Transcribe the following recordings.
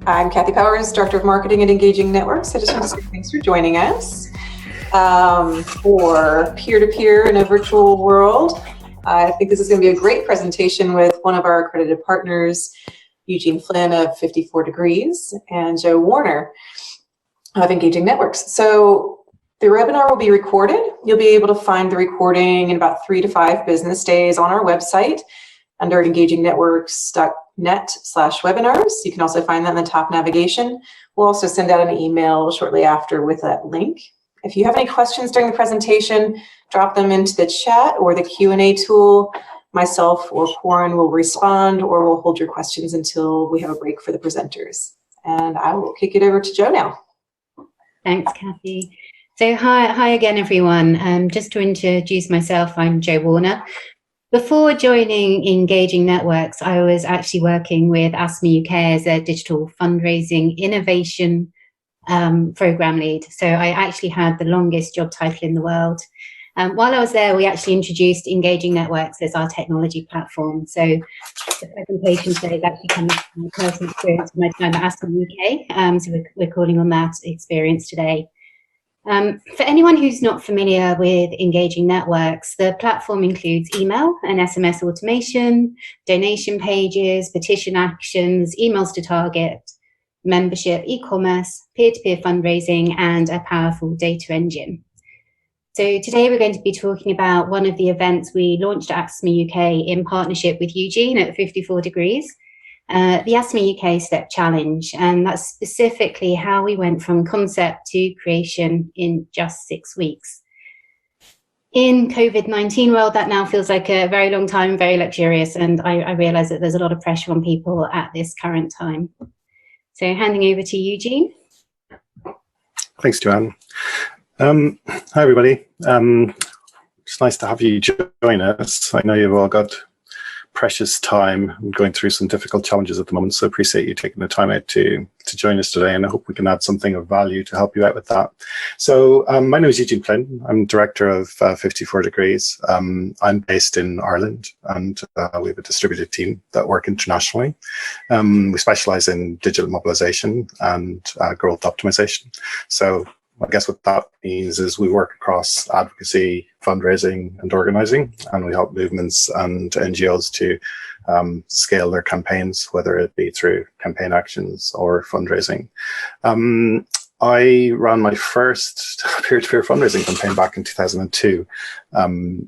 I'm Kathy Powers, Director of Marketing at Engaging Networks. I just want to say thanks for joining us for peer-to-peer in a virtual world. I think this is going to be a great presentation with one of our accredited partners, Eugene Flynn of 54 Degrees and Joe Warner of Engaging Networks. So the webinar will be recorded. You'll be able to find the recording in about 3 to 5 business days on our website under engagingnetworks.net/webinars. You can also find that in the top navigation. We'll also send out an email shortly after with that link. If you have any questions during the presentation, drop them into the chat or the Q&A tool. Myself or Corin will respond, or we'll hold your questions until we have a break for the presenters. And I will kick it over to Joe now. Thanks, Kathy. So hi again, everyone. Just to introduce myself, I'm Joe Warner. Before joining Engaging Networks, I was actually working with ASME UK as a digital fundraising innovation program lead. So I actually had the longest job title in the world. While I was there, we actually introduced Engaging Networks as our technology platform. So the presentation today is actually coming from my personal experience of my time at ASME UK. So we're calling on that experience today. For anyone who's not familiar with Engaging Networks, the platform includes email and SMS automation, donation pages, petition actions, emails to target, membership, e-commerce, peer-to-peer fundraising, and a powerful data engine. So today we're going to be talking about one of the events we launched at ASME UK in partnership with Eugene at 54 Degrees. The ASME UK Step Challenge, and that's specifically how we went from concept to creation in just 6 weeks. In COVID-19 world, that now feels like a very long time, very luxurious, and I realise that there's a lot of pressure on people at this current time. So handing over to Eugene. Thanks, Joanne. Hi, everybody. It's nice to have you join us. I know you've all got precious time and going through some difficult challenges at the moment, so appreciate you taking the time out to join us today, and I hope we can add something of value to help you out with that. So my name is Eugene Flynn. I'm director of 54 Degrees. I'm based in Ireland, and we have a distributed team that work internationally. We specialize in digital mobilization and growth optimization. So I guess what that means is we work across advocacy, fundraising, and organizing, and we help movements and NGOs to scale their campaigns, whether it be through campaign actions or fundraising. I ran my first peer-to-peer fundraising campaign back in 2002.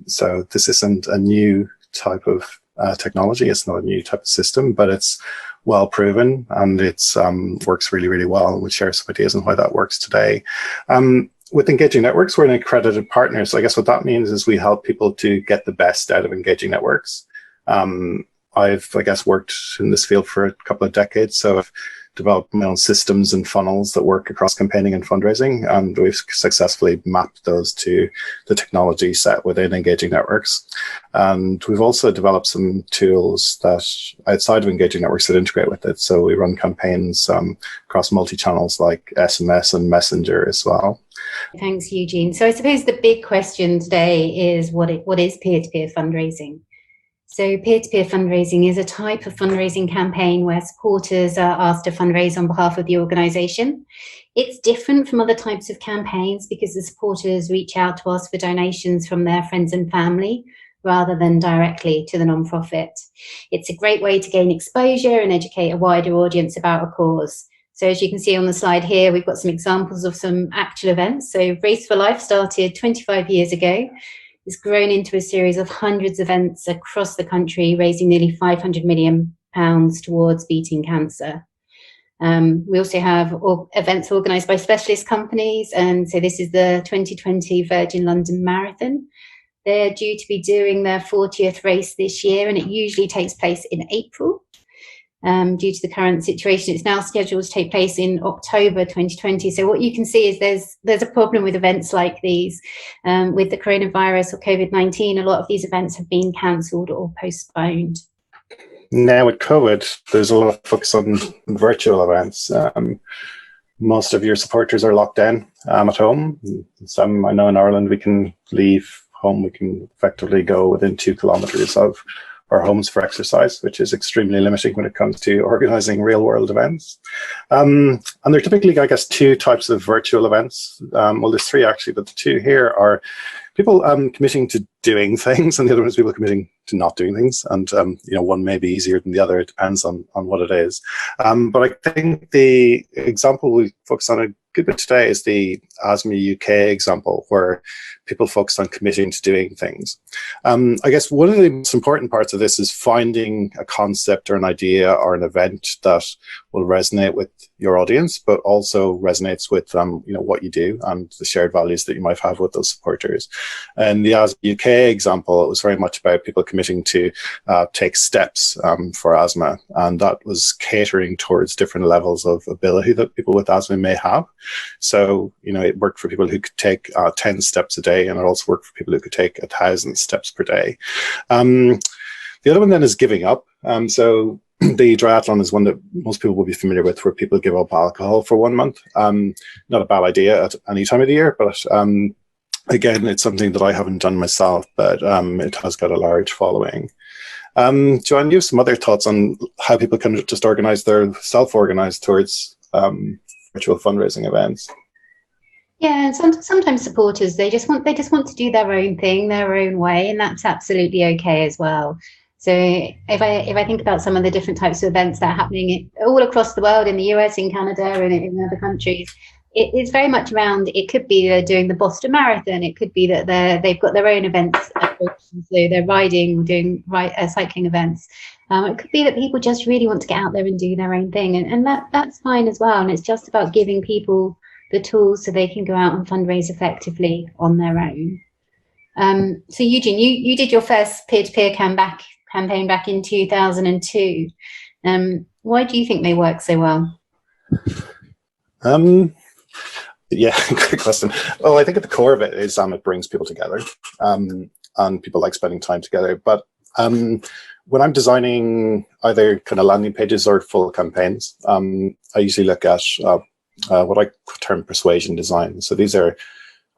So this isn't a new type of technology. It's not a new type of system, but it's well proven, and it's works really, really well. We'll share some ideas on how that works today. With Engaging Networks, we're an accredited partner. So I guess what that means is we help people to get the best out of Engaging Networks. I've, I guess, worked in this field for a couple of decades, so I've developed my own systems and funnels that work across campaigning and fundraising, and we've successfully mapped those to the technology set within Engaging Networks. And we've also developed some tools that outside of Engaging Networks that integrate with it. So we run campaigns across multi-channels like SMS and Messenger as well. Thanks, Eugene. So I suppose the big question today is what is peer-to-peer fundraising? So peer-to-peer fundraising is a type of fundraising campaign where supporters are asked to fundraise on behalf of the organisation. It's different from other types of campaigns because the supporters reach out to us for donations from their friends and family rather than directly to the non-profit. It's a great way to gain exposure and educate a wider audience about a cause. So as you can see on the slide here, we've got some examples of some actual events. So Race for Life started 25 years ago. It's grown into a series of hundreds of events across the country, raising nearly £500 million towards beating cancer. We also have events organised by specialist companies, and so this is the 2020 Virgin London Marathon. They're due to be doing their 40th race this year, and it usually takes place in April. Due to the current situation, it's now scheduled to take place in October 2020. So what you can see is there's a problem with events like these. With the coronavirus or COVID-19, a lot of these events have been cancelled or postponed. Now with COVID, there's a lot of focus on virtual events. Most of your supporters are locked down at home. Some, I know in Ireland, we can leave home, we can effectively go within 2 kilometres of our homes for exercise, which is extremely limiting when it comes to organizing real world events. And there are typically, I guess, two types of virtual events. Well, there's three actually, but the two here are people committing to doing things, and the other one is people committing to not doing things. And one may be easier than the other. It depends on what it is. But I think the example we focus on a good bit today is the ASMA UK example, where people focus on committing to doing things. I guess one of the most important parts of this is finding a concept or an idea or an event that will resonate with your audience, but also resonates with what you do and the shared values that you might have with those supporters. And the ASMA UK example, it was very much about people committing to take steps for asthma, and that was catering towards different levels of ability that people with asthma may have. So, it worked for people who could take 10 steps a day, and it also worked for people who could take 1,000 steps per day. The other one then is giving up. So the triathlon is one that most people will be familiar with, where people give up alcohol for 1 month. Not a bad idea at any time of the year, but again, it's something that I haven't done myself, but it has got a large following. Joanne, you have some other thoughts on how people can just self-organize towards virtual fundraising events? Yeah, sometimes supporters, they just want to do their own thing, their own way, and that's absolutely okay as well. So if I think about some of the different types of events that are happening all across the world, in the US, in Canada, and in other countries, it's very much around. It could be they're doing the Boston Marathon. It could be that they've got their own events, so they're riding, doing cycling events. It could be that people just really want to get out there and do their own thing, and that's fine as well. And it's just about giving people the tools so they can go out and fundraise effectively on their own. So Eugene, you did your first peer-to-peer campaign back in 2002. Why do you think they work so well? Yeah, good question. Well, I think at the core of it is it brings people together, and people like spending time together. But when I'm designing either kind of landing pages or full campaigns, I usually look at what I term persuasion design. So these are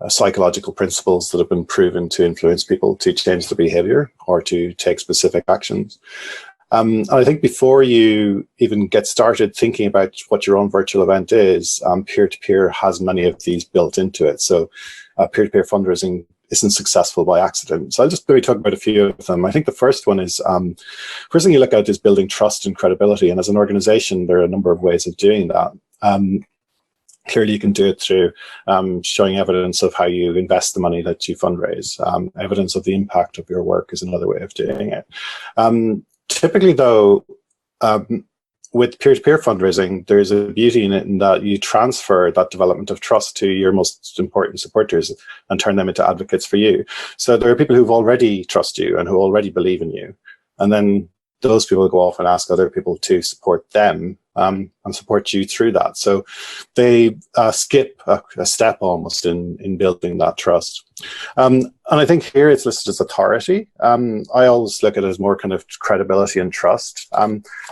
psychological principles that have been proven to influence people to change their behavior or to take specific actions. I think before you even get started thinking about what your own virtual event is, peer-to-peer has many of these built into it. So peer-to-peer fundraising isn't successful by accident. So I'll just maybe talk about a few of them. I think the first one is, first thing you look at is building trust and credibility. And as an organization, there are a number of ways of doing that. Clearly, you can do it through showing evidence of how you invest the money that you fundraise. Evidence of the impact of your work is another way of doing it. Typically, though, with peer-to-peer fundraising, there's a beauty in it in that you transfer that development of trust to your most important supporters and turn them into advocates for you. So there are people who've already trust you and who already believe in you. And then those people go off and ask other people to support them and support you through that. So they skip a step almost in building that trust. And I think here it's listed as authority. I always look at it as more kind of credibility and trust,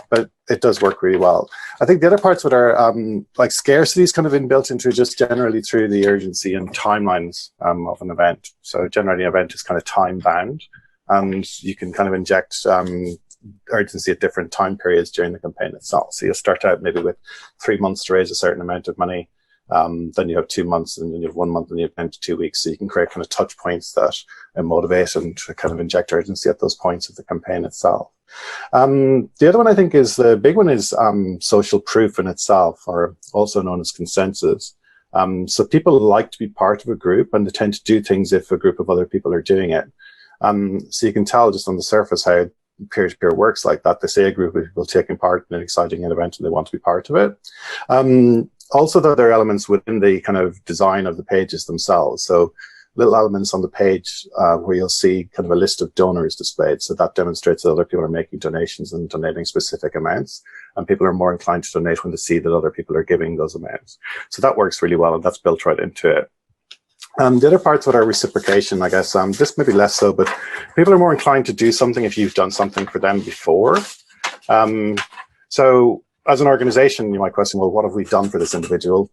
but it does work really well. I think the other parts that are like scarcity is kind of inbuilt into just generally through the urgency and timelines of an event. So generally an event is kind of time bound, and you can kind of inject urgency at different time periods during the campaign itself. So you'll start out maybe with 3 months to raise a certain amount of money. Then you have 2 months, and then you have 1 month, and you have down to 2 weeks. So you can create kind of touch points that motivate and kind of inject urgency at those points of the campaign itself. The other one I think is the big one is social proof in itself, or also known as consensus. So people like to be part of a group, and they tend to do things if a group of other people are doing it. So you can tell just on the surface how peer-to-peer works like that. They say a group of people taking part in an exciting event and they want to be part of it. Also, there are elements within the kind of design of the pages themselves. So little elements on the page where you'll see kind of a list of donors displayed. So that demonstrates that other people are making donations and donating specific amounts. And people are more inclined to donate when they see that other people are giving those amounts. So that works really well, and that's built right into it. The other parts that are reciprocation, I guess, this may be less so, but people are more inclined to do something if you've done something for them before. So as an organization, you might question, well, what have we done for this individual?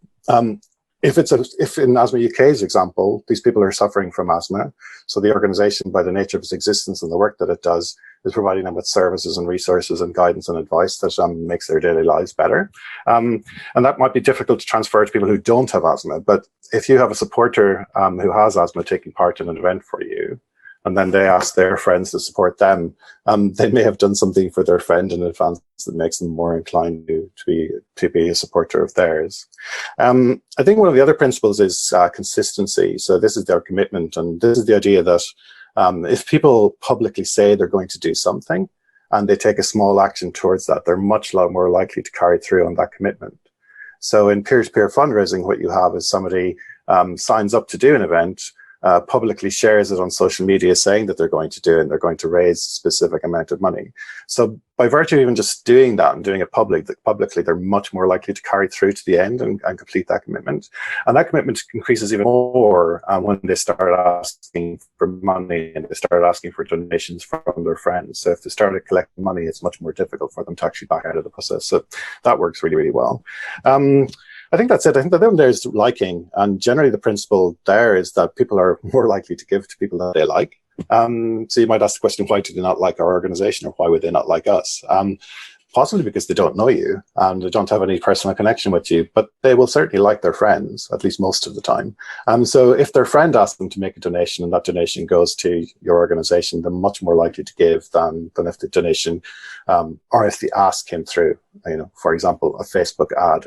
If in Asthma UK's example, these people are suffering from asthma, so the organisation, by the nature of its existence and the work that it does, is providing them with services and resources and guidance and advice that makes their daily lives better. And that might be difficult to transfer to people who don't have asthma, but if you have a supporter who has asthma taking part in an event for you, and then they ask their friends to support them, they may have done something for their friend in advance that makes them more inclined to be a supporter of theirs. I think one of the other principles is consistency. So this is their commitment, and this is the idea that if people publicly say they're going to do something and they take a small action towards that, they're much more likely to carry through on that commitment. So in peer-to-peer fundraising, what you have is somebody signs up to do an event, publicly shares it on social media saying that they're going to do it and they're going to raise a specific amount of money. So by virtue of even just doing that and doing it publicly, they're much more likely to carry through to the end and complete that commitment. And that commitment increases even more when they start asking for money and they start asking for donations from their friends. So if they started collecting money, it's much more difficult for them to actually back out of the process. So that works really, really well. I think that's it. I think that then there's liking, and generally the principle there is that people are more likely to give to people that they like. So you might ask the question, why do they not like our organization, or why would they not like us? Possibly because they don't know you and they don't have any personal connection with you, but they will certainly like their friends, at least most of the time. So if their friend asks them to make a donation and that donation goes to your organization, they're much more likely to give than if the donation, or if the ask came through, for example, a Facebook ad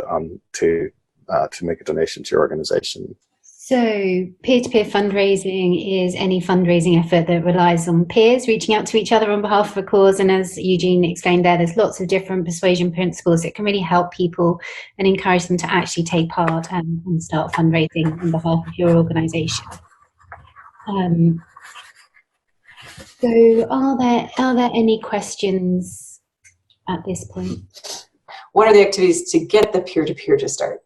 to make a donation to your organization. So peer-to-peer fundraising is any fundraising effort that relies on peers reaching out to each other on behalf of a cause. And as Eugene explained there's lots of different persuasion principles that can really help people and encourage them to actually take part and start fundraising on behalf of your organisation. So are there any questions at this point? What are the activities to get the peer-to-peer to start?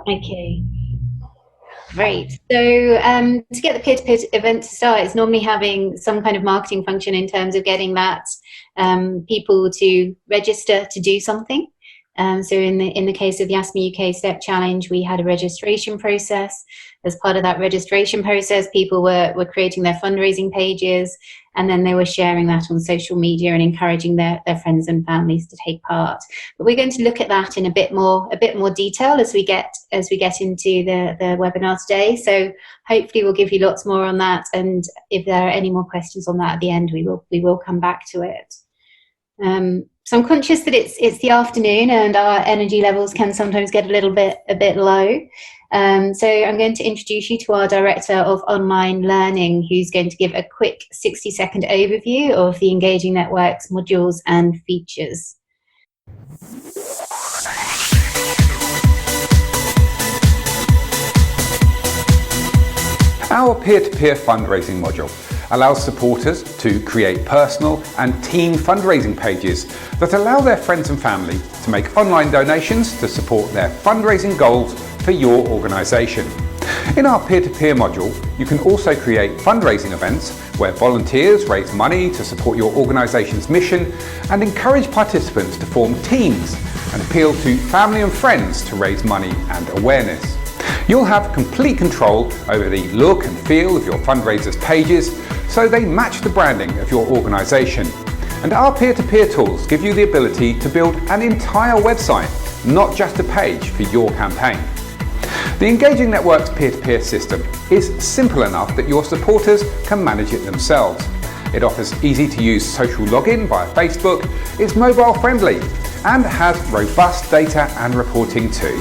Okay. Great. So to get the peer-to-peer event to start, it's normally having some kind of marketing function in terms of getting that people to register to do something. So in the case of the Asthma UK Step Challenge, we had a registration process. As part of that registration process, people were creating their fundraising pages, and then they were sharing that on social media and encouraging their friends and families to take part. But we're going to look at that in a bit more detail as we get into the webinar today. So hopefully we'll give you lots more on that, and if there are any more questions on that at the end, we will come back to it. So I'm conscious that it's the afternoon and our energy levels can sometimes get a bit low. So I'm going to introduce you to our Director of Online Learning, who's going to give a quick 60-second overview of the Engaging Networks modules and features. Our peer-to-peer fundraising module allows supporters to create personal and team fundraising pages that allow their friends and family to make online donations to support their fundraising goals for your organisation. In our peer-to-peer module, you can also create fundraising events where volunteers raise money to support your organisation's mission and encourage participants to form teams and appeal to family and friends to raise money and awareness. You'll have complete control over the look and feel of your fundraisers' pages so they match the branding of your organisation. And our peer-to-peer tools give you the ability to build an entire website, not just a page for your campaign. The Engaging Networks peer-to-peer system is simple enough that your supporters can manage it themselves. It offers easy-to-use social login via Facebook, is mobile-friendly, and has robust data and reporting too.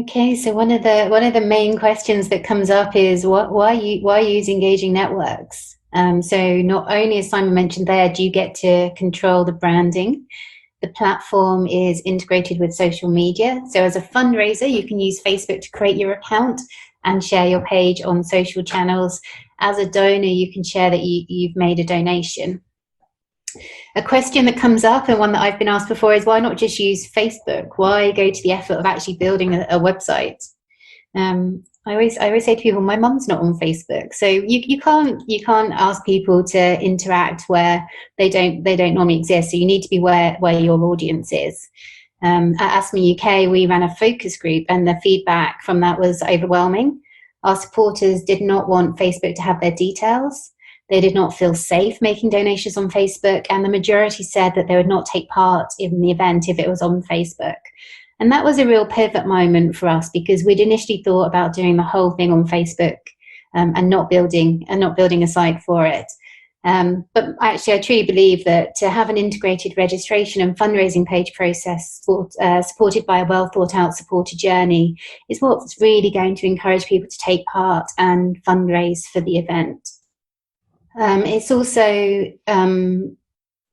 Okay, so one of the main questions that comes up is why use Engaging Networks? So not only, as Simon mentioned there, do you get to control the branding, the platform is integrated with social media. So as a fundraiser, you can use Facebook to create your account and share your page on social channels. As a donor, you can share that you've made a donation. A question that comes up, and one that I've been asked before, is why not just use Facebook? Why go to the effort of actually building a website? I always say to people, my mum's not on Facebook, so you can't ask people to interact where they don't normally exist. So you need to be where your audience is. At Asthma UK, we ran a focus group, and the feedback from that was overwhelming. Our supporters did not want Facebook to have their details. They did not feel safe making donations on Facebook, and the majority said that they would not take part in the event if it was on Facebook. And that was a real pivot moment for us, because we'd initially thought about doing the whole thing on Facebook and not building a site for it. But actually, I truly believe that to have an integrated registration and fundraising page process supported by a well thought out supporter journey is what's really going to encourage people to take part and fundraise for the event. It's also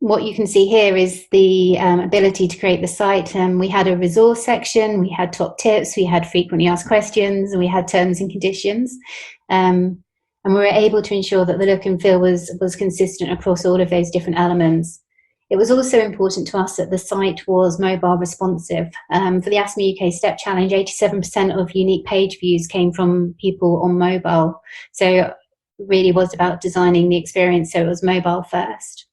what you can see here is the ability to create the site. We had a resource section, we had top tips, we had frequently asked questions, and we had terms and conditions. And we were able to ensure that the look and feel was consistent across all of those different elements. It was also important to us that the site was mobile responsive. For the Asthma UK Step Challenge, 87% of unique page views came from people on mobile. So it really was about designing the experience so it was mobile first.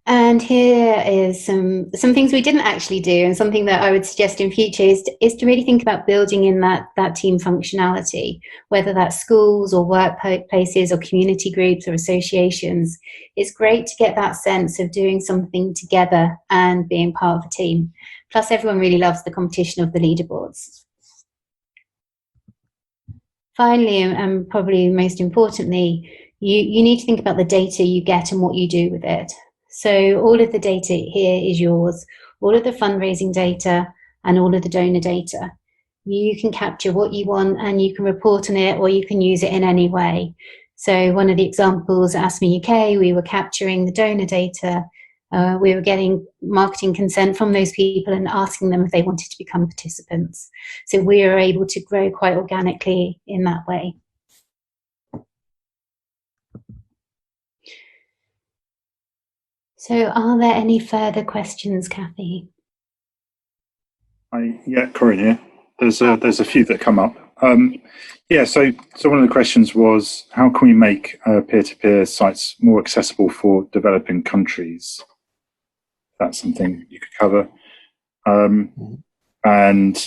And here is some things we didn't actually do, and something that I would suggest in future is to really think about building in that team functionality, whether that's schools or workplaces or community groups or associations. It's great to get that sense of doing something together and being part of a team. Plus, everyone really loves the competition of the leaderboards. Finally, and probably most importantly, you need to think about the data you get and what you do with it. So all of the data here is yours, all of the fundraising data and all of the donor data. You can capture what you want and you can report on it, or you can use it in any way. So one of the examples at Asthma UK, we were capturing the donor data. We were getting marketing consent from those people and asking them if they wanted to become participants. So we were able to grow quite organically in that way. So are there any further questions, Kathy? Yeah, Corinne here. There's a few that come up. Yeah, so one of the questions was, how can we make peer-to-peer sites more accessible for developing countries? That's something you could cover. And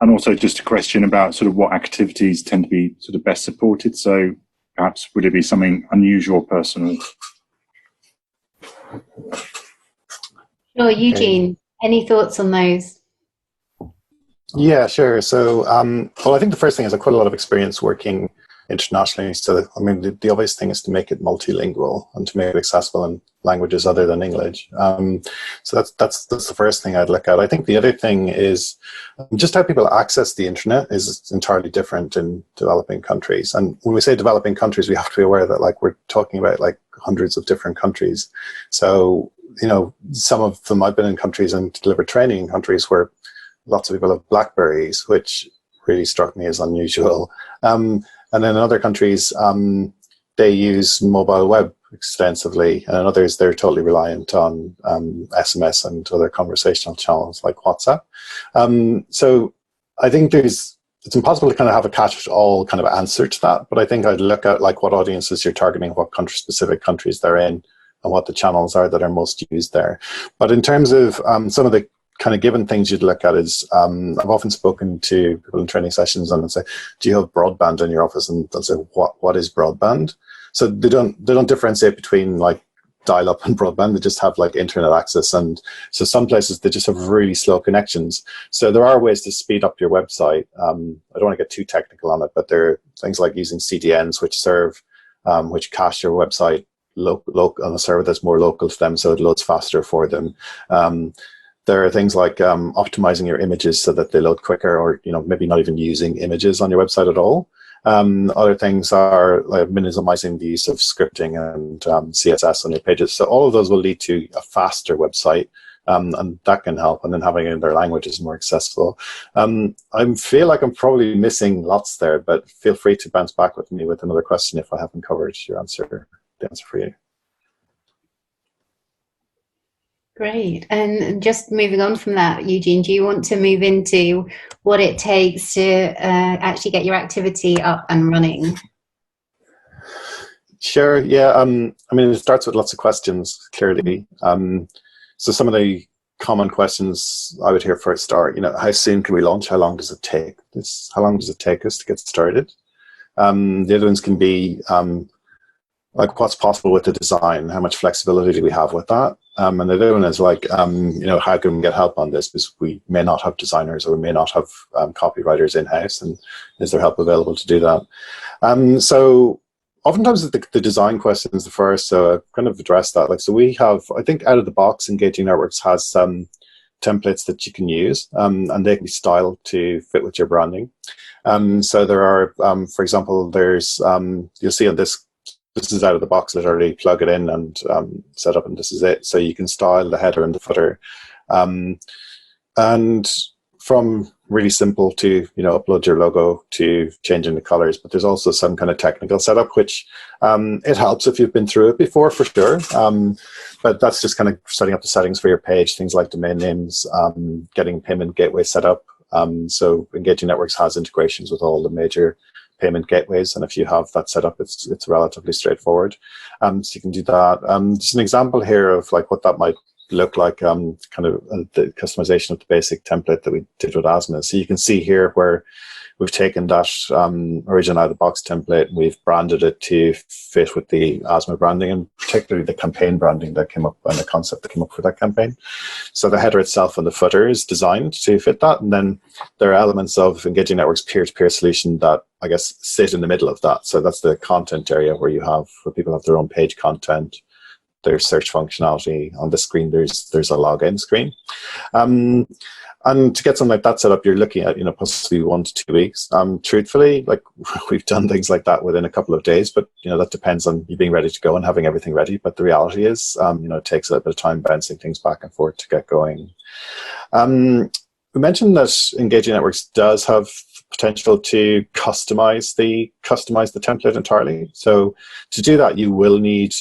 also just a question about sort of what activities tend to be sort of best supported. So perhaps would it be something unusual or personal? Sure, Eugene, any thoughts on those? Yeah, sure. So, well, I think the first thing is I've quite a lot of experience working internationally. So, I mean, the obvious thing is to make it multilingual and to make it accessible in languages other than English. So that's the first thing I'd look at. I think the other thing is just how people access the internet is entirely different in developing countries. And when we say developing countries, we have to be aware that like we're talking about like hundreds of different countries. So, you know, some of them I've been in countries and delivered training in countries where lots of people have Blackberries, which really struck me as unusual. And then in other countries, they use mobile web extensively, and in others, they're totally reliant on SMS and other conversational channels like WhatsApp. So I think it's impossible to kind of have a catch-all kind of answer to that, but I think I'd look at like what audiences you're targeting, what country-specific countries they're in, and what the channels are that are most used there. But in terms of some of the kind of given things you'd look at is, I've often spoken to people in training sessions and say, do you have broadband in your office? And they'll say, what is broadband? So they don't differentiate between like dial-up and broadband. They just have like internet access. And so some places they just have really slow connections. So there are ways to speed up your website. I don't want to get too technical on it, but there are things like using CDNs, which cache your website on a server that's more local to them, so it loads faster for them. There are things like optimizing your images so that they load quicker, or maybe not even using images on your website at all. Other things are like minimizing the use of scripting and CSS on your pages. So all of those will lead to a faster website, and that can help. And then having it in their language is more accessible. I feel like I'm probably missing lots there, but feel free to bounce back with me with another question if I haven't covered the answer for you. Great. And just moving on from that, Eugene, do you want to move into what it takes to actually get your activity up and running? Sure. Yeah. I mean, it starts with lots of questions, clearly. So some of the common questions I would hear for a start, how soon can we launch? How long does it take? How long does it take us to get started? The other ones can be like, what's possible with the design? How much flexibility do we have with that? And the other one is like, how can we get help on this? Because we may not have designers, or we may not have copywriters in-house, and is there help available to do that? So oftentimes the design question is the first, so I've kind of addressed that. Like, so we have, I think out of the box, Engaging Networks has some templates that you can use, and they can be styled to fit with your branding. So there are, for example, there's, you'll see on this is out of the box, literally plug it in and set up, and this is it. So you can style the header and the footer. And from really simple to, upload your logo to changing the colors, but there's also some kind of technical setup, which it helps if you've been through it before, for sure. But that's just kind of setting up the settings for your page, things like domain names, getting payment gateway set up. So Engaging Networks has integrations with all the major payment gateways, and if you have that set up, it's relatively straightforward. So you can do that. Just an example here of like what that might look like, kind of the customization of the basic template that we did with Asma. So you can see here where we've taken that original out-of-the-box template and we've branded it to fit with the Asma branding, and particularly the campaign branding that came up and the concept that came up for that campaign. So the header itself and the footer is designed to fit that, and then there are elements of Engaging Networks peer-to-peer solution that I guess sit in the middle of that. So that's the content area where people have their own page content. There's search functionality on the screen. There's a login screen. And to get something like that set up, you're looking at, possibly 1 to 2 weeks. Truthfully, like we've done things like that within a couple of days, but that depends on you being ready to go and having everything ready. But the reality is, it takes a little bit of time bouncing things back and forth to get going. We mentioned that Engaging Networks does have potential to customize the template entirely. So to do that, you will need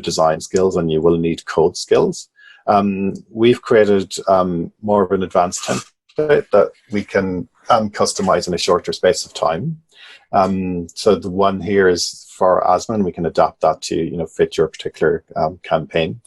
design skills, and you will need code skills. We've created more of an advanced template that we can customize in a shorter space of time. So the one here is for Asma, and we can adapt that to fit your particular campaign.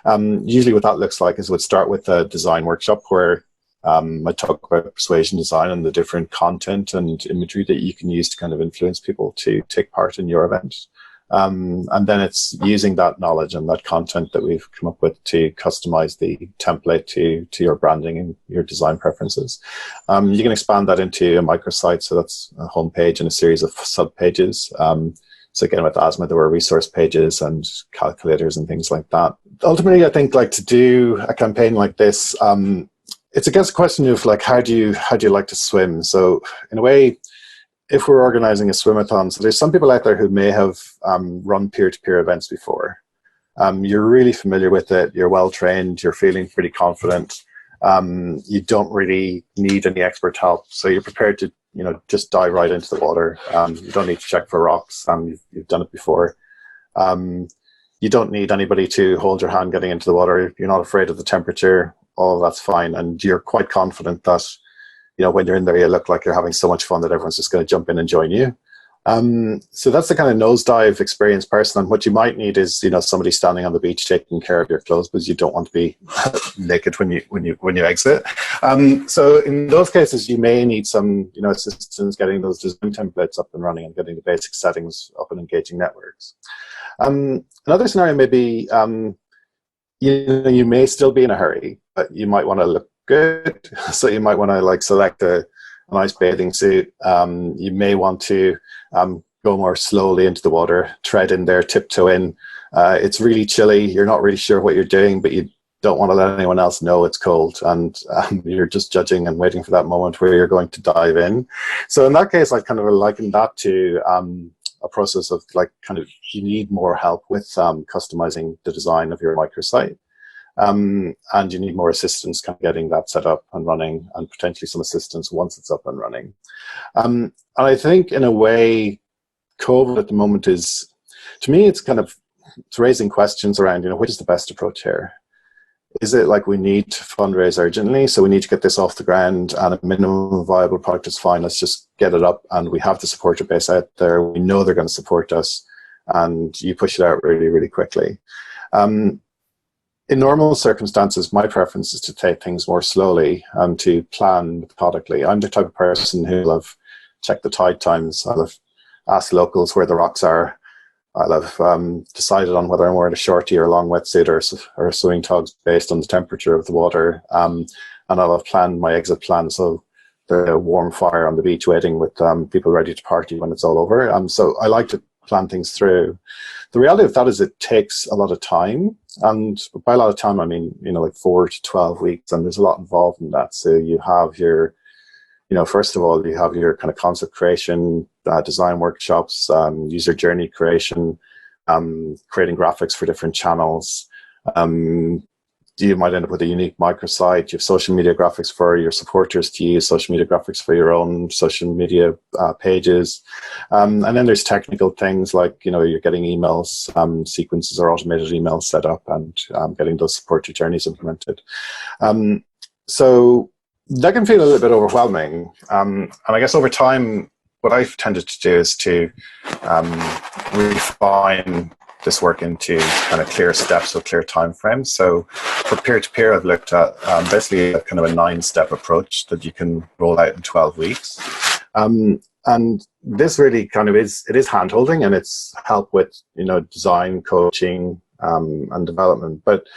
Usually what that looks like is we'd start with a design workshop where I talk about persuasion design and the different content and imagery that you can use to kind of influence people to take part in your event. And then it's using that knowledge and that content that we've come up with to customize the template to your branding and your design preferences. You can expand that into a microsite, so that's a homepage and a series of sub-pages. So again, with Asma, there were resource pages and calculators and things like that. Ultimately, I think like to do a campaign like this, it's I guess a question of like how do you like to swim? So in a way, if we're organizing a swimathon, so there's some people out there who may have run peer-to-peer events before. You're really familiar with it. You're well trained. You're feeling pretty confident. You don't really need any expert help, so you're prepared to just dive right into the water. You don't need to check for rocks. You've done it before. You don't need anybody to hold your hand getting into the water. You're not afraid of the temperature. All that's fine, and you're quite confident that when you're in there, you look like you're having so much fun that everyone's just going to jump in and join you. So that's the kind of nosedive experienced person. And what you might need is somebody standing on the beach taking care of your clothes, because you don't want to be naked when you exit. So in those cases, you may need some assistance getting those design templates up and running and getting the basic settings up in Engaging Networks. Another scenario may be you may still be in a hurry, but you might want to look good. So you might want to select a nice bathing suit. You may want to go more slowly into the water, tread in there, tiptoe in. It's really chilly. You're not really sure what you're doing, but you don't want to let anyone else know it's cold. And you're just judging and waiting for that moment where you're going to dive in. So in that case, I kind of liken that to a process of you need more help with customizing the design of your microsite. And you need more assistance kind of getting that set up and running, and potentially some assistance once it's up and running. And I think in a way, COVID at the moment is, to me, it's raising questions around, which is the best approach here? is it like we need to fundraise urgently, so we need to get this off the ground and a minimum viable product is fine, let's just get it up, and we have the supporter base out there, we know they're going to support us, and you push it out really, really quickly. In normal circumstances, my preference is to take things more slowly and to plan methodically. I'm the type of person who will have checked the tide times, I'll have asked locals where the rocks are, I'll have decided on whether I'm wearing a shorty or a long wetsuit or swimming togs based on the temperature of the water, and I'll have planned my exit plan, so there's a warm fire on the beach waiting with people ready to party when it's all over. So I like to plan things through. The reality of that is it takes a lot of time, and by a lot of time I mean, you know, like 4 to 12 weeks, and there's a lot involved in that. So you have your, you know, first of all, you have your kind of concept creation, design workshops, user journey creation, creating graphics for different channels. You might end up with a unique microsite. You have social media graphics for your supporters to use, social media graphics for your own social media pages. And then there's technical things like, you know, you're getting emails, sequences or automated emails set up, and getting those supporter journeys implemented. So that can feel a little bit overwhelming. And I guess over time, what I've tended to do is to refine this work into kind of clear steps or clear time frames. So for peer-to-peer, I've looked at basically a kind of a 9-step approach that you can roll out in 12 weeks. And this really kind of is hand-holding, and it's help with, you know, design, coaching, and development. But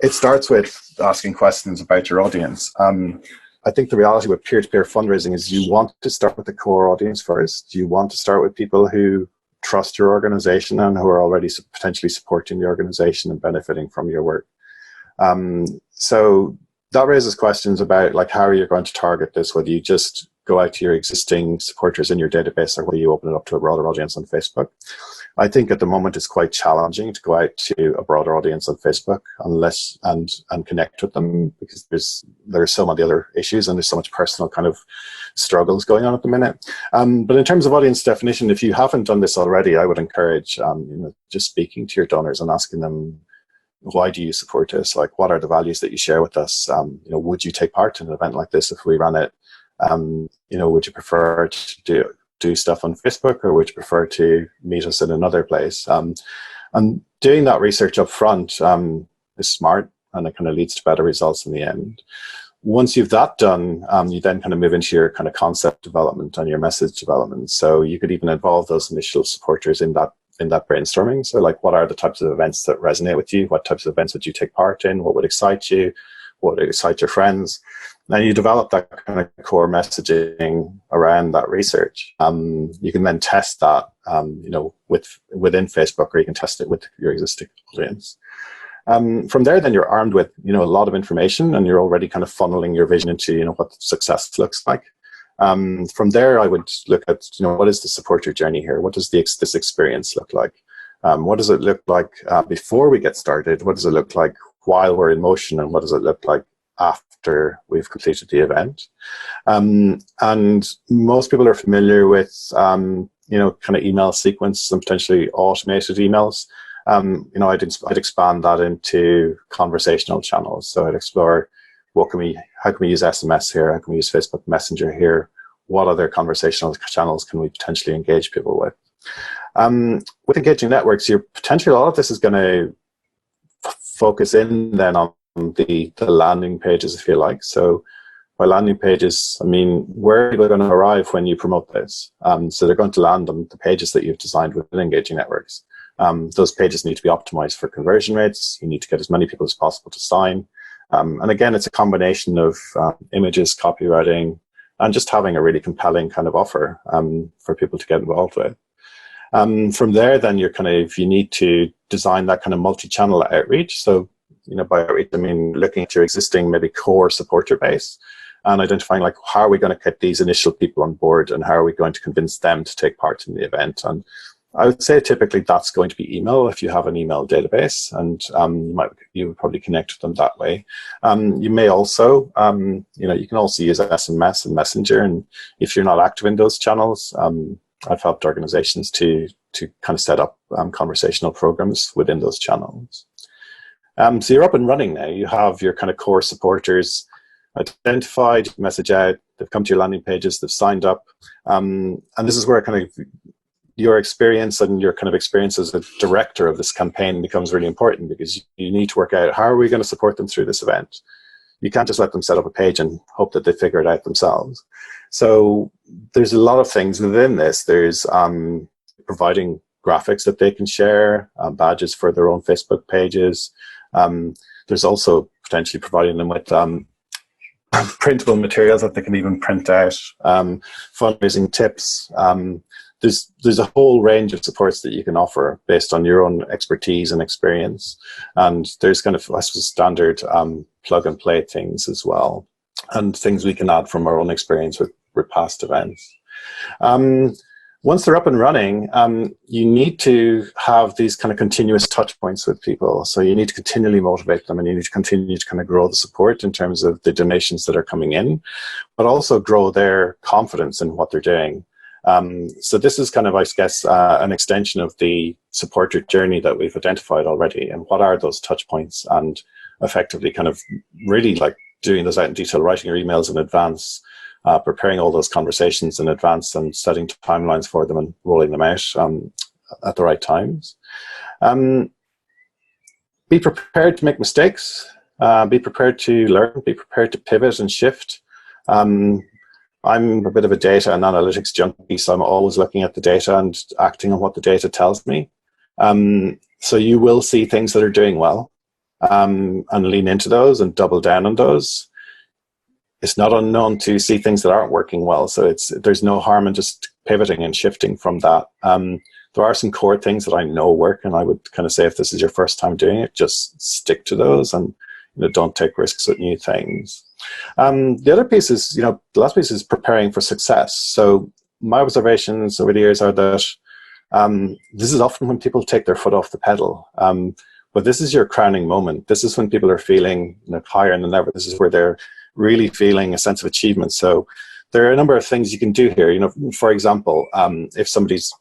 it starts with asking questions about your audience. I think the reality with peer-to-peer fundraising is you want to start with the core audience first. You want to start with people who trust your organization and who are already potentially supporting the organization and benefiting from your work. So that raises questions about, like, how are you going to target this? Whether you just go out to your existing supporters in your database, or whether you open it up to a broader audience on Facebook. I think at the moment it's quite challenging to go out to a broader audience on Facebook unless and connect with them, because there are so many other issues and there's so much personal kind of struggles going on at the minute. But in terms of audience definition, if you haven't done this already, I would encourage you know, just speaking to your donors and asking them, why do you support us? Like, what are the values that you share with us? You know, would you take part in an event like this if we ran it? You know, would you prefer to do stuff on Facebook, or would you prefer to meet us in another place? And doing that research up front is smart, and it kind of leads to better results in the end. Once you've that done, you then kind of move into your kind of concept development and your message development. So you could even involve those initial supporters in that brainstorming. So, like, what are the types of events that resonate with you? What types of events would you take part in? What would excite you? What would excite your friends? Then you develop that kind of core messaging around that research. You can then test that, you know, within Facebook, or you can test it with your existing audience. From there, then you're armed with, you know, a lot of information, and you're already kind of funneling your vision into, you know, what success looks like. From there, I would look at, you know, what is the supporter journey here? What does this experience look like? What does it look like before we get started? What does it look like while we're in motion? And what does it look like after we've completed the event? And most people are familiar with, you know, kind of email sequence and potentially automated emails. You know, I'd expand that into conversational channels. So I'd explore, how can we use SMS here? How can we use Facebook Messenger here? What other conversational channels can we potentially engage people with? With engaging networks, potentially a lot of this is going to focus in then on the landing pages, if you like. So by landing pages, I mean, where are people going to arrive when you promote this? So they're going to land on the pages that you've designed within engaging networks. Those pages need to be optimized for conversion rates. You need to get as many people as possible to sign. And again, it's a combination of images, copywriting, and just having a really compelling kind of offer for people to get involved with. From there, then you need to design that kind of multi-channel outreach. So, you know, by outreach, I mean looking at your existing maybe core supporter base and identifying, like, how are we going to get these initial people on board, and how are we going to convince them to take part in the event? And I would say typically that's going to be email if you have an email database, and you would probably connect with them that way. You may also, you know, you can also use SMS and Messenger, and if you're not active in those channels, I've helped organizations to kind of set up conversational programs within those channels. So you're up and running now. You have your kind of core supporters identified, message out, they've come to your landing pages, they've signed up. And this is where kind of your experience and your kind of experience as a director of this campaign becomes really important, because you need to work out, how are we going to support them through this event? You can't just let them set up a page and hope that they figure it out themselves. So there's a lot of things within this. There's providing graphics that they can share, badges for their own Facebook pages. There's also potentially providing them with printable materials that they can even print out, fundraising tips. There's a whole range of supports that you can offer based on your own expertise and experience. And there's kind of, I suppose, standard plug and play things as well, and things we can add from our own experience with past events. Once they're up and running, you need to have these kind of continuous touch points with people. So you need to continually motivate them, and you need to continue to kind of grow the support in terms of the donations that are coming in, but also grow their confidence in what they're doing. So this is kind of, I guess, an extension of the supporter journey that we've identified already. And what are those touch points? And effectively kind of really like doing those out in detail, writing your emails in advance, preparing all those conversations in advance, and setting timelines for them and rolling them out at the right times. Be prepared to make mistakes. Be prepared to learn. Be prepared to pivot and shift. I'm a bit of a data and analytics junkie, so I'm always looking at the data and acting on what the data tells me. So you will see things that are doing well, and lean into those and double down on those. It's not unknown to see things that aren't working well, so there's no harm in just pivoting and shifting from that. There are some core things that I know work, and I would kind of say, if this is your first time doing it, just stick to those, and don't take risks with new things. The other piece is, the last piece is preparing for success. So my observations over the years are that this is often when people take their foot off the pedal. But this is your crowning moment. This is when people are feeling higher than ever. This is where they're really feeling a sense of achievement. So there are a number of things you can do here. For example, if somebody's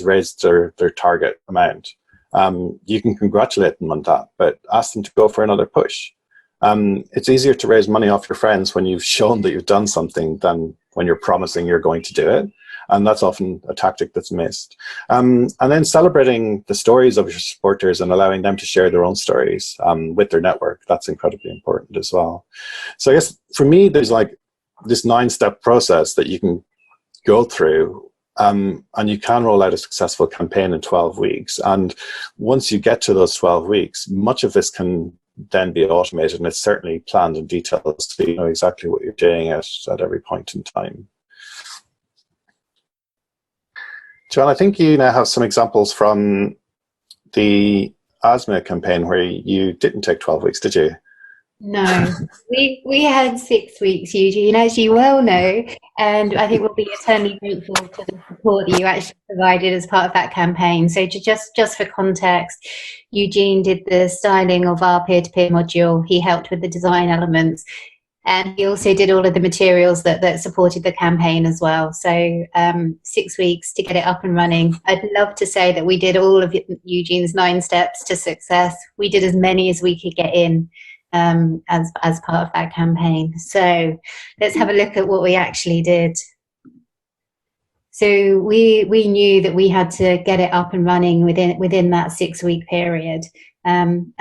raised their target amount, you can congratulate them on that, but ask them to go for another push. It's easier to raise money off your friends when you've shown that you've done something than when you're promising you're going to do it. And that's often a tactic that's missed. And then celebrating the stories of your supporters and allowing them to share their own stories with their network. That's incredibly important as well. So I guess for me, there's like this 9-step process that you can go through, and you can roll out a successful campaign in 12 weeks. And once you get to those 12 weeks, much of this can then be automated, and it's certainly planned in detail, so you know exactly what you're doing at every point in time. Joanne, I think you now have some examples from the asthma campaign where you didn't take 12 weeks, did you? No, we had 6 weeks, Eugene, as you well know, and I think we'll be eternally grateful for the support that you actually provided as part of that campaign. So just for context, Eugene did the styling of our peer-to-peer module. He helped with the design elements, and he also did all of the materials that supported the campaign as well. So 6 weeks to get it up and running. I'd love to say that we did all of Eugene's 9 steps to success. We did as many as we could get in as part of that campaign. So let's have a look at what we actually did. So we knew that we had to get it up and running within that 6-week period, and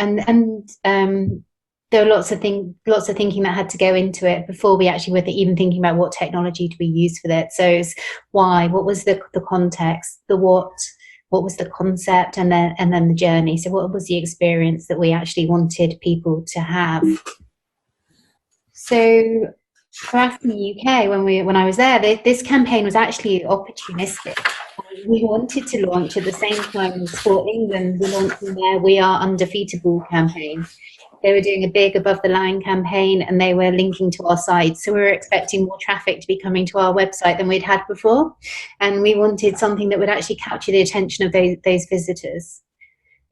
there were lots of thinking that had to go into it before we actually were even thinking about what technology do we use for that. So it's why, what was the context, the what was the concept, and then the journey. So what was the experience that we actually wanted people to have? So for us in the UK, when I was there, this campaign was actually opportunistic. We wanted to launch at the same time as Sport England. We launched their We Are Undefeatable campaign. They were doing a big above the line campaign, and they were linking to our site. So we were expecting more traffic to be coming to our website than we'd had before. And we wanted something that would actually capture the attention of those visitors.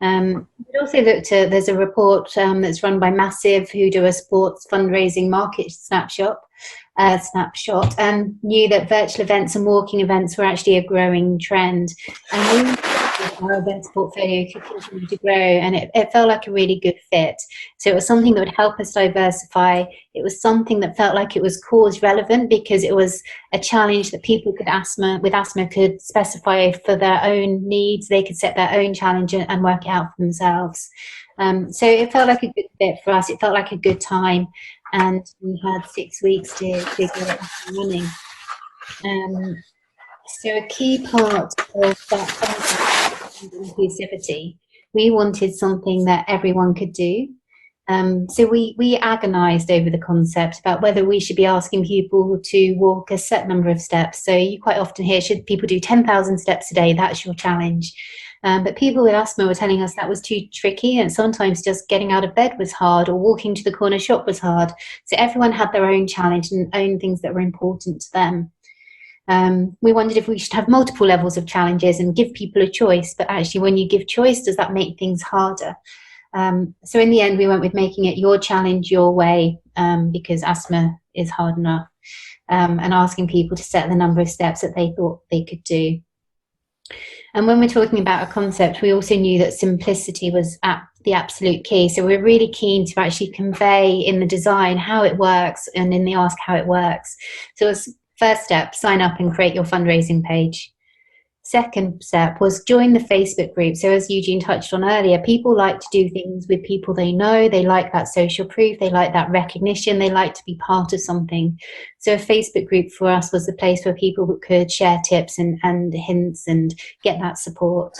We also looked at, there's a report that's run by Massive, who do a sports fundraising market snapshot, and knew that virtual events and walking events were actually a growing trend. And we our events portfolio could continue to grow, and it felt like a really good fit. So it was something that would help us diversify. It was something that felt like it was cause relevant, because it was a challenge that people with asthma could specify for their own needs. They could set their own challenge and work it out for themselves. So it felt like a good fit for us. It felt like a good time, and we had 6 weeks to get it up and running. So a key part of that concept was inclusivity. We wanted something that everyone could do. So we agonized over the concept about whether we should be asking people to walk a set number of steps. So you quite often hear, should people do 10,000 steps a day? That's your challenge. But people with asthma were telling us that was too tricky, and sometimes just getting out of bed was hard, or walking to the corner shop was hard. So everyone had their own challenge and own things that were important to them. We wondered if we should have multiple levels of challenges and give people a choice, but actually when you give choice, does that make things harder? So in the end, we went with making it your challenge, your way, because asthma is hard enough, and asking people to set the number of steps that they thought they could do. And when we're talking about a concept, we also knew that simplicity was the absolute key. So we're really keen to actually convey in the design how it works, and in the ask how it works. So it's first step, sign up and create your fundraising page. Second step was join the Facebook group. So as Eugene touched on earlier, people like to do things with people they know. They like that social proof. They like that recognition. They like to be part of something. So a Facebook group for us was the place where people could share tips and hints and get that support.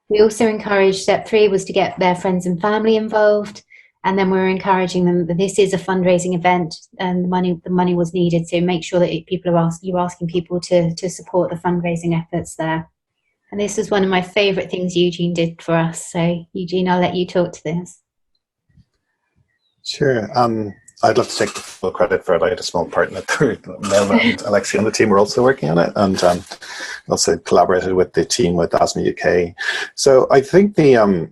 We also encouraged, step 3 was to get their friends and family involved. And then we were encouraging them that this is a fundraising event, and the money was needed. So make sure that you're asking people to support the fundraising efforts there. And this is one of my favourite things Eugene did for us. So Eugene, I'll let you talk to this. Sure. I'd love to take the full credit for it. I had a small part in it. Melva and Alexia and the team were also working on it, and also collaborated with the team with Asthma UK. So I think the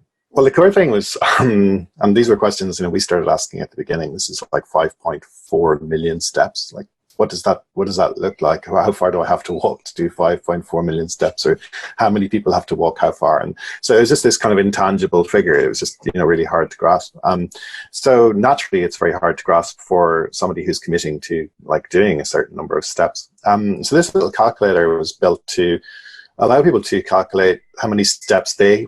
core thing was, and these were questions, we started asking at the beginning. This is like 5.4 million steps. Like, what does that look like? How far do I have to walk to do 5.4 million steps, or how many people have to walk how far? And so it was just this kind of intangible figure. It was just, really hard to grasp. So naturally, it's very hard to grasp for somebody who's committing to like doing a certain number of steps. So this little calculator was built to allow people to calculate how many steps they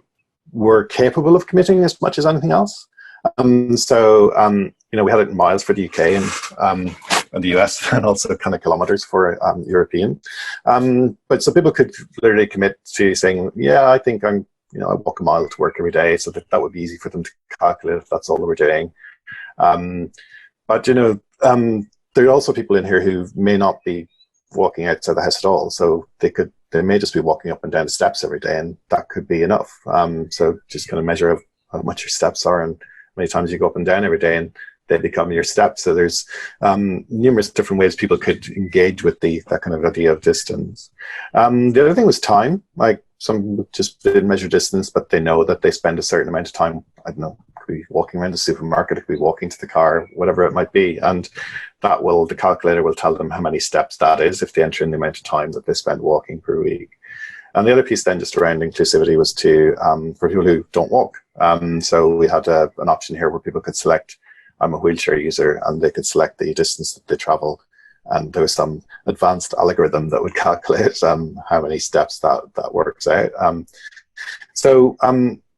were capable of committing as much as anything else. We had it in miles for the UK and the US, and also kind of kilometers for European. But so people could literally commit to saying, yeah, I think I walk a mile to work every day, so that would be easy for them to calculate if that's all they were doing. But there are also people in here who may not be walking outside the house at all, so they may just be walking up and down the steps every day, and that could be enough. So just kind of measure how much your steps are and how many times you go up and down every day, and they become your steps. So there's numerous different ways people could engage with that kind of idea of distance. The other thing was time. Like, some just didn't measure distance, but they know that they spend a certain amount of time, I don't know, it could be walking around the supermarket, it could be walking to the car, whatever it might be. And the calculator will tell them how many steps that is if they enter in the amount of time that they spend walking per week. And the other piece then, just around inclusivity, was for people who don't walk. So we had an option here where people could select, I'm a wheelchair user, and they could select the distance that they travel. And there was some advanced algorithm that would calculate how many steps that works out.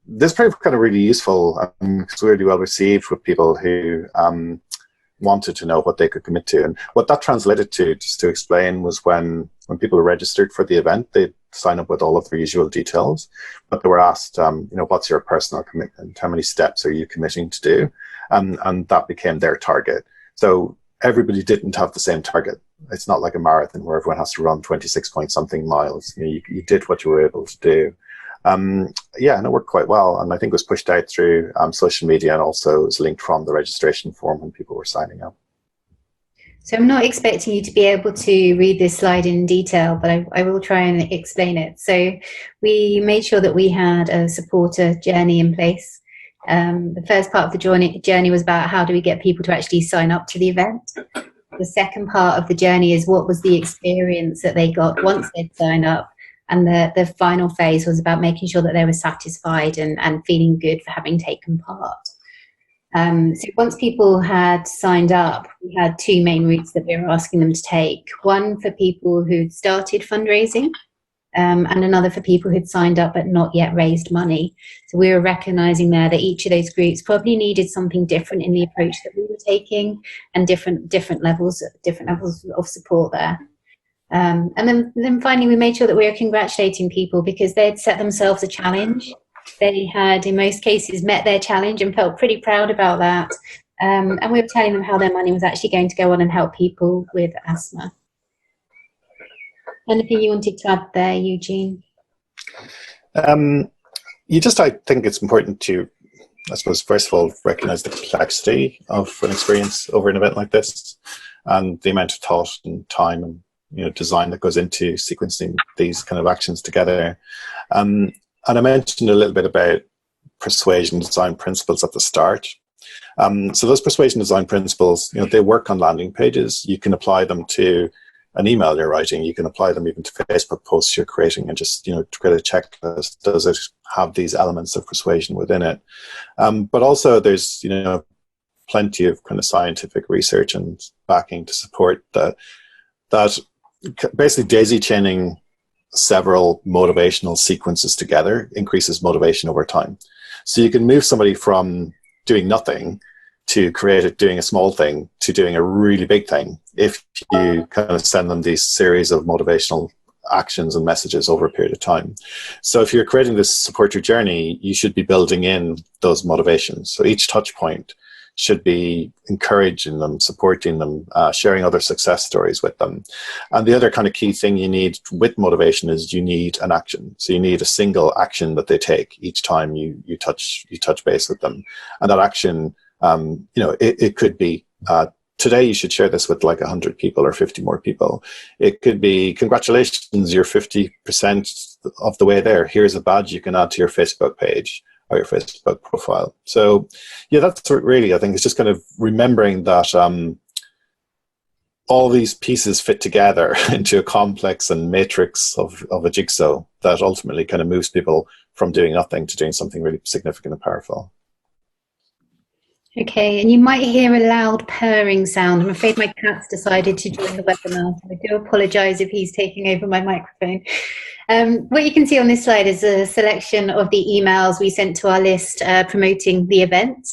This proved kind of really useful, because we were really well received with people who wanted to know what they could commit to. And what that translated to, just to explain, was when people were registered for the event, they'd sign up with all of their usual details, but they were asked, what's your personal commitment? How many steps are you committing to do? And that became their target. So everybody didn't have the same target. It's not like a marathon where everyone has to run 26 point something miles. You did what you were able to do. And it worked quite well. And I think it was pushed out through social media, and also was linked from the registration form when people were signing up. So I'm not expecting you to be able to read this slide in detail, but I will try and explain it. So we made sure that we had a supporter journey in place. The first part of the journey was about how do we get people to actually sign up to the event. The second part of the journey is what was the experience that they got once they'd signed up. And the final phase was about making sure that they were satisfied and feeling good for having taken part. So once people had signed up, we had two main routes that we were asking them to take. One for people who'd started fundraising, and another for people who'd signed up but not yet raised money. So we were recognizing there that each of those groups probably needed something different in the approach that we were taking, and different levels of support there. And then finally, we made sure that we were congratulating people because they'd set themselves a challenge. They had, in most cases, met their challenge and felt pretty proud about that. And we were telling them how their money was actually going to go on and help people with asthma. Anything you wanted to add there, Eugene? I think it's important to, I suppose, first of all, recognize the complexity of an experience over an event like this, and the amount of thought and time and design that goes into sequencing these kind of actions together. And I mentioned a little bit about persuasion design principles at the start. So those persuasion design principles, they work on landing pages. You can apply them to an email you're writing. You can apply them even to Facebook posts you're creating, and just create a checklist. Does it have these elements of persuasion within it? But also there's plenty of kind of scientific research and backing to support that basically daisy chaining several motivational sequences together increases motivation over time. So you can move somebody from doing nothing to doing a small thing to doing a really big thing if you kind of send them these series of motivational actions and messages over a period of time. So if you're creating this support your journey, you should be building in those motivations. So each touch point should be encouraging them, supporting them, sharing other success stories with them. And the other kind of key thing you need with motivation is you need an action. So you need a single action that they take each time you touch base with them. And that action, it could be, today you should share this with like 100 people or 50 more people. It could be, congratulations, you're 50% of the way there. Here's a badge you can add to your Facebook page or your Facebook profile. So yeah, that's really, I think it's just kind of remembering that all these pieces fit together into a complex and matrix of a jigsaw that ultimately kind of moves people from doing nothing to doing something really significant and powerful. Okay, and you might hear a loud purring sound. I'm afraid my cat's decided to join the webinar, so I do apologise if he's taking over my microphone. What you can see on this slide is a selection of the emails we sent to our list promoting the event.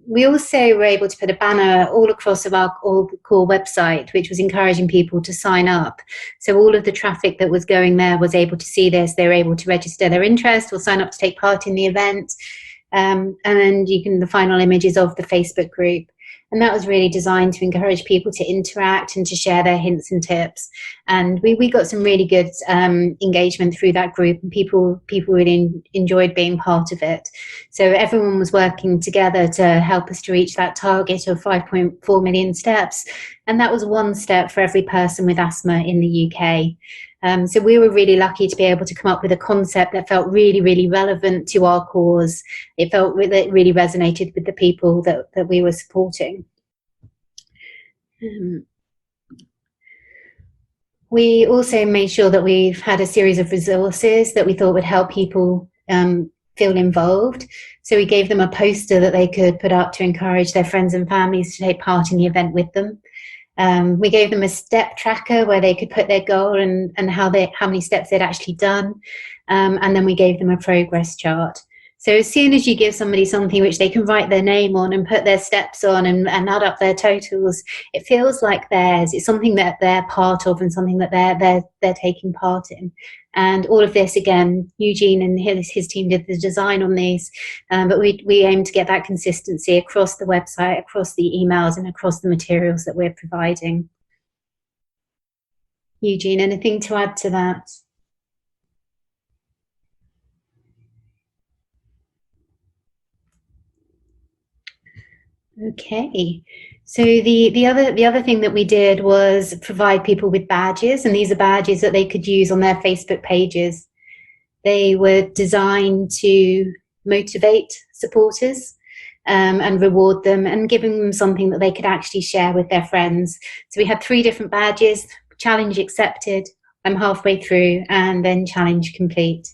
We also were able to put a banner all across of our All Core website, which was encouraging people to sign up. So all of the traffic that was going there was able to see this. They were able to register their interest or sign up to take part in the event. And then the final images of the Facebook group. And that was really designed to encourage people to interact and to share their hints and tips. And we got some really good engagement through that group, and people really enjoyed being part of it. So everyone was working together to help us to reach that target of 5.4 million steps. And that was one step for every person with asthma in the UK. So we were really lucky to be able to come up with a concept that felt really, really relevant to our cause. It felt it really resonated with the people that we were supporting. We also made sure that we've had a series of resources that we thought would help people feel involved. So we gave them a poster that they could put up to encourage their friends and families to take part in the event with them. We gave them a step tracker where they could put their goal and how many steps they'd actually done. And then we gave them a progress chart. So as soon as you give somebody something which they can write their name on and put their steps on and add up their totals, it feels like theirs. It's something that they're part of and something that they're taking part in. And all of this, again, Eugene and his team did the design on these, but we aim to get that consistency across the website, across the emails, and across the materials that we're providing. Eugene, anything to add to that? Okay, so the other thing that we did was provide people with badges, and these are badges that they could use on their Facebook pages. They were designed to motivate supporters and reward them, and giving them something that they could actually share with their friends. So we had 3 different badges: challenge accepted, I'm halfway through, and then challenge complete.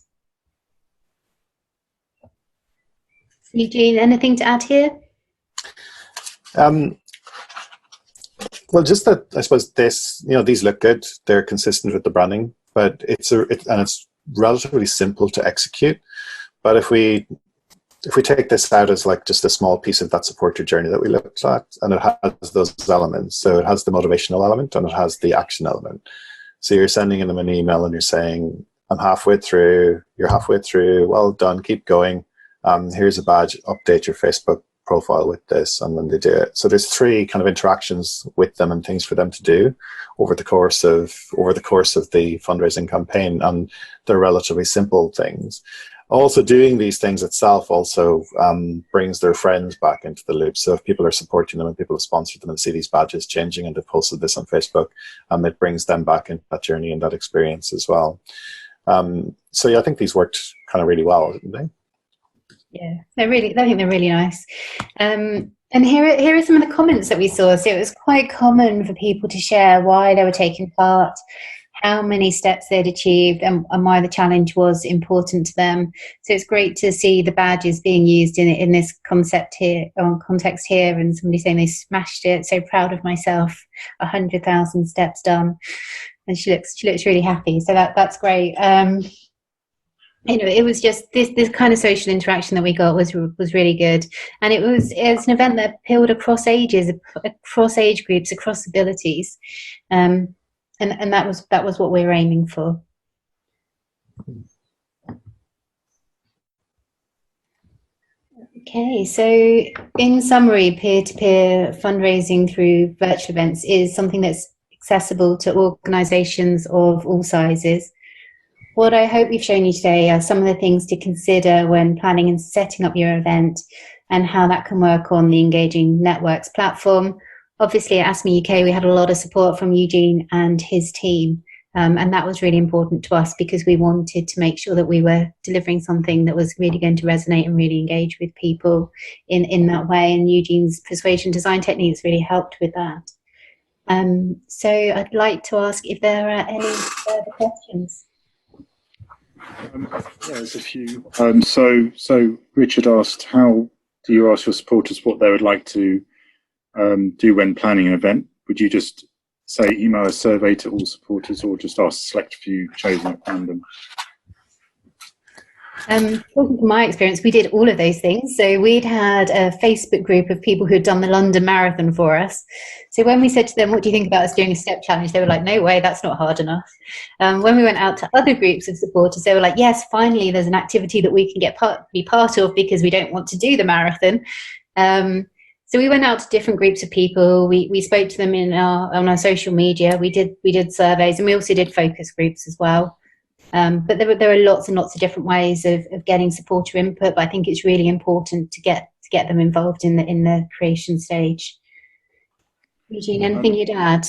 Eugene, anything to add here? Well, just that I suppose these look good. They're consistent with the branding, but it's relatively simple to execute. But if we take this out as like just a small piece of that supporter journey that we looked at, and it has those elements, so it has the motivational element and it has the action element. So you're sending them an email and you're saying, I'm halfway through, you're halfway through, well done, keep going. Here's a badge, update your Facebook profile with this, and then they do it. So there's 3 kind of interactions with them and things for them to do over the course of the fundraising campaign, and they're relatively simple things. Also, doing these things itself also brings their friends back into the loop. So if people are supporting them and people have sponsored them and see these badges changing and they've posted this on Facebook, it brings them back into that journey and that experience as well. So yeah, I think these worked kind of really well, didn't they? Yeah, I think they're really nice. And here are some of the comments that we saw. So it was quite common for people to share why they were taking part, how many steps they'd achieved, and why the challenge was important to them. So it's great to see the badges being used in this context here, and somebody saying they smashed it. So proud of myself, 100,000 steps done, and she looks really happy. So that's great. It was just this kind of social interaction that we got was really good, and it's an event that appealed across ages, across age groups, across abilities, and that was what we were aiming for. Okay, so in summary, peer-to-peer fundraising through virtual events is something that's accessible to organisations of all sizes. What I hope we've shown you today are some of the things to consider when planning and setting up your event, and how that can work on the Engaging Networks platform. Obviously, at ASME UK, we had a lot of support from Eugene and his team, and that was really important to us because we wanted to make sure that we were delivering something that was really going to resonate and really engage with people in that way, and Eugene's persuasion design techniques really helped with that. So I'd like to ask if there are any further questions. Yeah, there's a few. So Richard asked, how do you ask your supporters what they would like to do when planning an event? Would you just say email a survey to all supporters, or just ask select a few chosen at random? Talking from my experience, we did all of those things. So we'd had a Facebook group of people who had done the London Marathon for us. So when we said to them, what do you think about us doing a step challenge? They were like, no way, that's not hard enough. When we went out to other groups of supporters, they were like, yes, finally there's an activity that we can be part of because we don't want to do the marathon. So we went out to different groups of people. We spoke to them on our social media. We did surveys, and we also did focus groups as well. But there are lots and lots of different ways of getting supporter input. But I think it's really important to get them involved in the creation stage. Eugene, anything you'd add?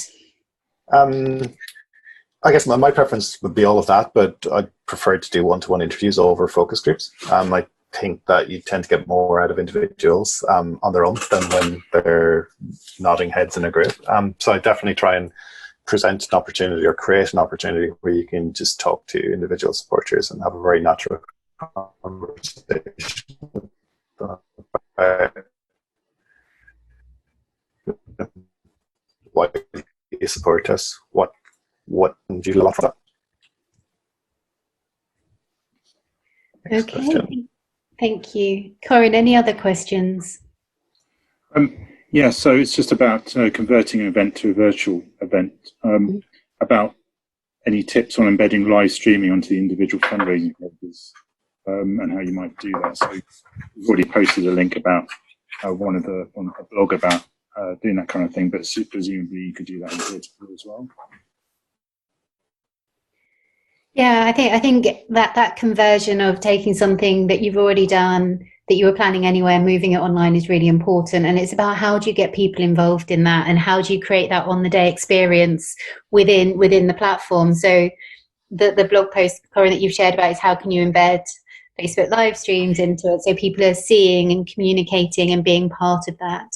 I guess my preference would be all of that, but I'd prefer to do one-to-one interviews over focus groups. I think that you tend to get more out of individuals on their own than when they're nodding heads in a group. So I definitely try and present an opportunity or create an opportunity where you can just talk to individual supporters and have a very natural conversation about why you support us, what do you love that? Okay, thank you. Corinne, any other questions? Yeah, so it's just about converting an event to a virtual event. About any tips on embedding live streaming onto the individual fundraising pages, and how you might do that. So we've already posted a link about a blog about doing that kind of thing, but presumably you could do that in peer-to-peer as well. Yeah, I think that conversion of taking something that you've already done, that you were planning anyway, and moving it online is really important. And it's about how do you get people involved in that, and how do you create that on the day experience within the platform. So the blog post, Corinne, that you've shared about is how can you embed Facebook live streams into it so people are seeing and communicating and being part of that.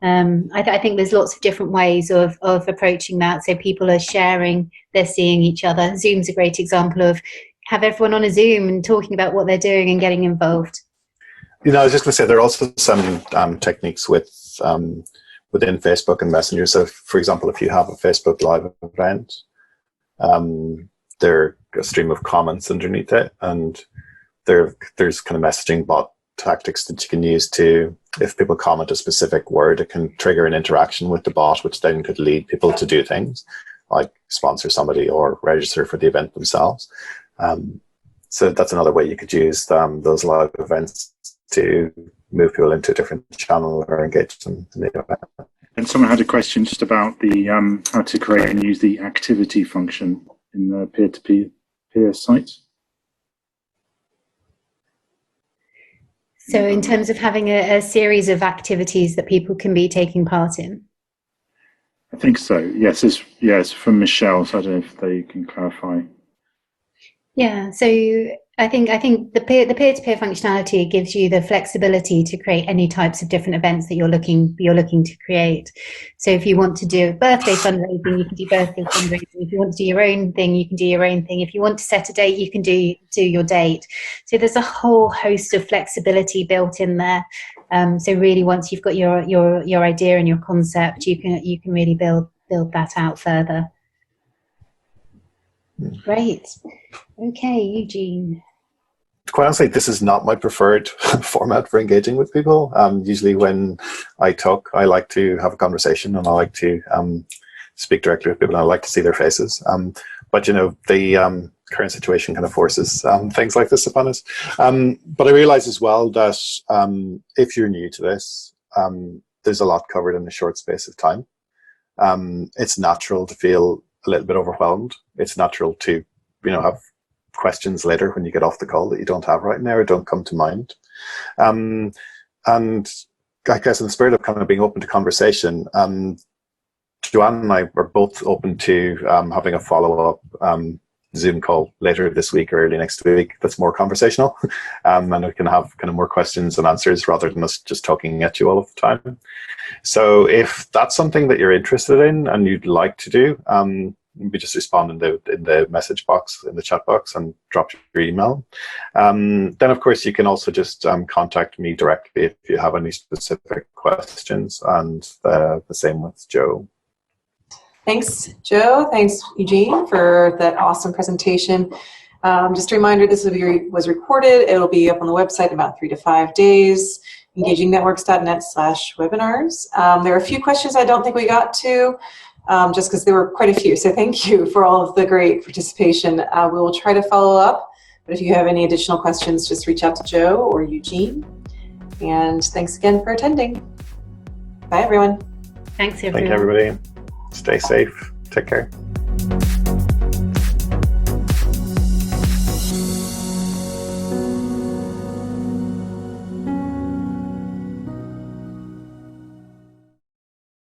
I think there's lots of different ways of approaching that. So people are sharing, they're seeing each other. Zoom's a great example of have everyone on a Zoom and talking about what they're doing and getting involved. I was just going to say there are also some techniques within Facebook and Messenger. So, for example, if you have a Facebook Live event, there's a stream of comments underneath it, and there's kind of messaging bot tactics that you can use to, if people comment a specific word, it can trigger an interaction with the bot, which then could lead people to do things like sponsor somebody or register for the event themselves. So that's another way you could use those live events to move people into a different channel or engage them in the event. And someone had a question just about the how to create and use the activity function in the peer-to-peer site. So in terms of having a series of activities that people can be taking part in? I think so. Yes, it's from Michelle, so I don't know if they can clarify. Yeah, so I think the peer-to-peer functionality gives you the flexibility to create any types of different events that you're looking to create. So if you want to do birthday fundraising, you can do birthday fundraising. If you want to do your own thing, you can do your own thing. If you want to set a date, you can do your date. So there's a whole host of flexibility built in there. So really, once you've got your idea and your concept, you can really build that out further. Great. Okay, Eugene. Quite honestly, this is not my preferred format for engaging with people. Usually when I talk, I like to have a conversation and I like to speak directly with people and I like to see their faces. But, the current situation kind of forces things like this upon us. But I realize as well that if you're new to this, there's a lot covered in a short space of time. It's natural to feel a little bit overwhelmed. It's natural to, have questions later when you get off the call that you don't have right now or don't come to mind. And I guess in the spirit of kind of being open to conversation, Joanne and I are both open to having a follow-up Zoom call later this week or early next week that's more conversational, and we can have kind of more questions and answers rather than us just talking at you all of the time. So if that's something that you're interested in and you'd like to do, maybe just respond in the message box, in the chat box, and drop your email. Then of course you can also just contact me directly if you have any specific questions, and the same with Joe. Thanks, Joe. Thanks, Eugene, for that awesome presentation. Just a reminder, this was recorded. It'll be up on the website in about 3 to 5 days, engagingnetworks.net/webinars. There are a few questions I don't think we got to, just because there were quite a few. So thank you for all of the great participation. We will try to follow up, but if you have any additional questions, just reach out to Joe or Eugene. And thanks again for attending. Bye, everyone. Thanks, everyone. Thank you, everybody. Stay safe. Take care.